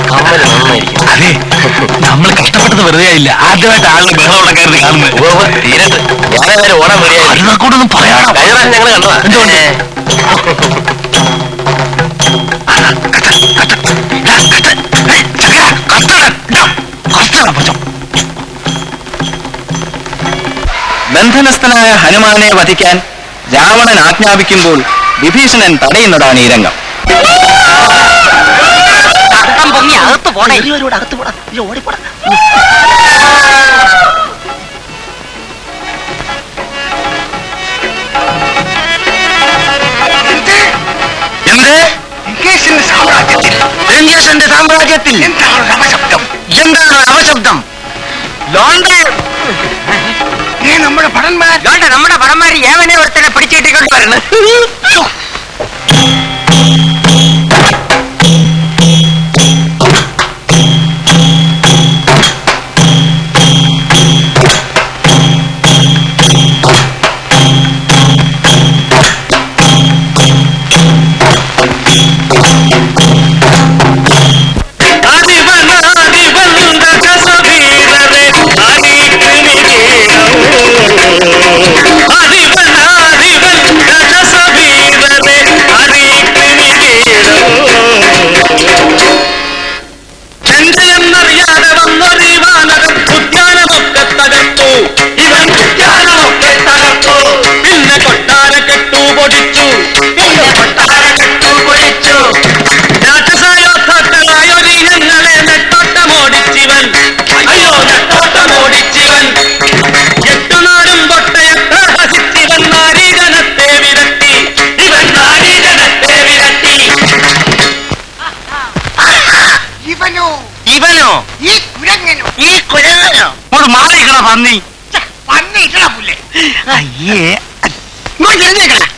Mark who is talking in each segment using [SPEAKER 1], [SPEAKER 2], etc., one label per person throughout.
[SPEAKER 1] കമ്മല് നന്നായിരിക്കും. അതെ, നമ്മൾ കഷ്ടപ്പെട്ടത് വെറുതെ ആയില്ല. ആദ്യമായിട്ട് ആളിന് ബഹളം ഉണ്ടാക്കായിരുന്നു കാണുന്നത്. തീരത്ത് ഞാനേതായാലും ഓടാൻ വരികയായിരുന്നൊന്നും പറയാണോ? കഴിഞ്ഞ ഞങ്ങൾ കണ്ടതാ. എന്തുകൊണ്ട്
[SPEAKER 2] ബന്ധനസ്ഥനായ ഹനുമാനെ വധിക്കാൻ രാവണൻ ആജ്ഞാപിക്കുമ്പോൾ വിഭീഷണൻ തടയുന്നതാണ് ഈ രംഗം.
[SPEAKER 1] അകത്ത് പോടാ, അകത്ത് പോടാ, ഓടിപ്പോടാ.
[SPEAKER 3] ലങ്കേശന്റെ സാമ്രാജ്യത്തിൽ എന്താണ് അവശബ്ദം? നമ്മുടെ ഭടന്മാർ ഏവനെ ഒരുത്തനെ പിടിച്ചിട്ടിക്കൊണ്ട് വരണം.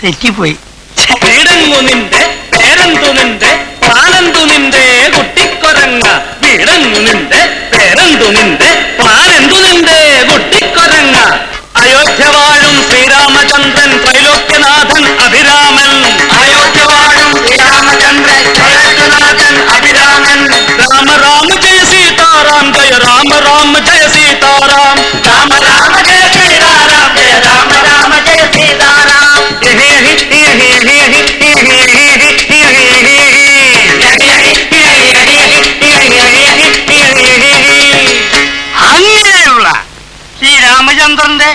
[SPEAKER 1] തെറ്റിപ്പോയി. വീടങ്ങു നിന്റെ പേരെന്തു നിന്റെ പ്ലാനെന്തു നിന്റെ കുട്ടിക്കൊരങ്ങ. വീടങ്ങു നിന്റെ പേരെന്തു നിന്റെ പ്ലാനെന്തു നിന്റെ കുട്ടിക്കൊരങ്ങ. അയോധ്യ വാഴും ശ്രീരാമചന്ദ്രൻ ത്രൈലോക്യനാഥൻ അഭിരാമൻ. അയോധ്യ വാഴും ശ്രീരാമചന്ദ്രൻ ത്രൈലോക്യനാഥൻ അഭിരാമൻ. രാമ രാമ ജയ സീതാറാം ജയ രാമ രാമ ജയ സീതാറാം. രാമ രാമ ജയ സീതാറാം ജയ രാമ രാമ ജയ സീതാറാം. അങ്ങനെയുള്ള ശ്രീരാമചന്ദ്രന്റെ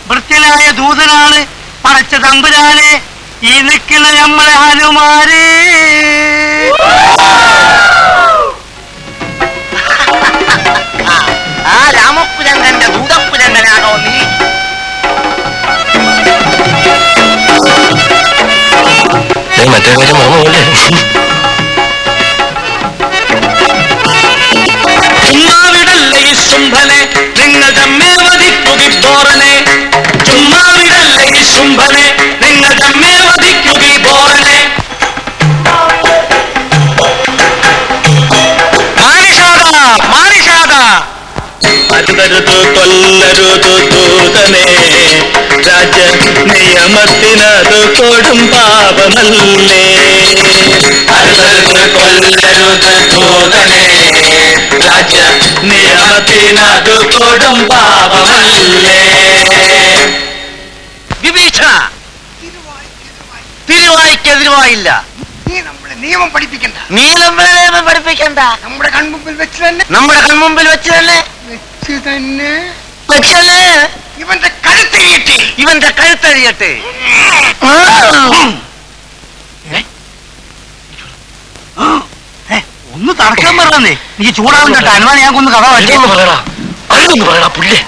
[SPEAKER 1] വൃത്യനായ ദൂതനാണ് പടച്ച തമ്പുരാനെ ഈ നിൽക്കുന്ന നമ്മളെ ഹനുമാരെ. ആ രാമപുരങ്കന്റെ ദൂതപുരങ്കനാണോ നീ?
[SPEAKER 4] മറ്റേ കാര്യം മറന്നുപോലെ.
[SPEAKER 1] ചുമ്മാവിടല്ലേ ഈ ശുംഭനെ നിങ്ങൾ തമ്മേ വധിക്കുകി ചുമ്മാവിടല്ലേ ഈ ശുംഭനെ നിങ്ങൾ തമ്മേ വധിക്കുകി ബോറനെ. അരുതരുതു കൊല്ലരുതു ദൂതനെ രാജ നിയമത്തിനതു കൊടും പാപമല്ലേ. അരുതരുതു കൊല്ലരുതു ദൂതനെ രാജ നിയമത്തിനതു കൊടും പാപമല്ലേ. വിഭീഷണ, തിരുവായിക്കെതിരുവായില്ല.
[SPEAKER 3] നീ നമ്മളെ നിയമം പഠിപ്പിക്കണ്ട.
[SPEAKER 1] നീ നമ്മളെ നിയമം പഠിപ്പിക്കണ്ട.
[SPEAKER 3] നമ്മുടെ കൺമുമ്പിൽ വെച്ച് തന്നെ
[SPEAKER 1] വെച്ചല്ലേ
[SPEAKER 3] ഇവന്റെ കഴുത്തഴിയട്ടെ.
[SPEAKER 1] ഒന്ന് തടക്കാൻ പറഞ്ഞേ. നീ ചൂടാവുന്ന ഹനുമാൻ ഞാൻ കൊന്ന് കഥ
[SPEAKER 4] പറയടാ, പുല്ലേ.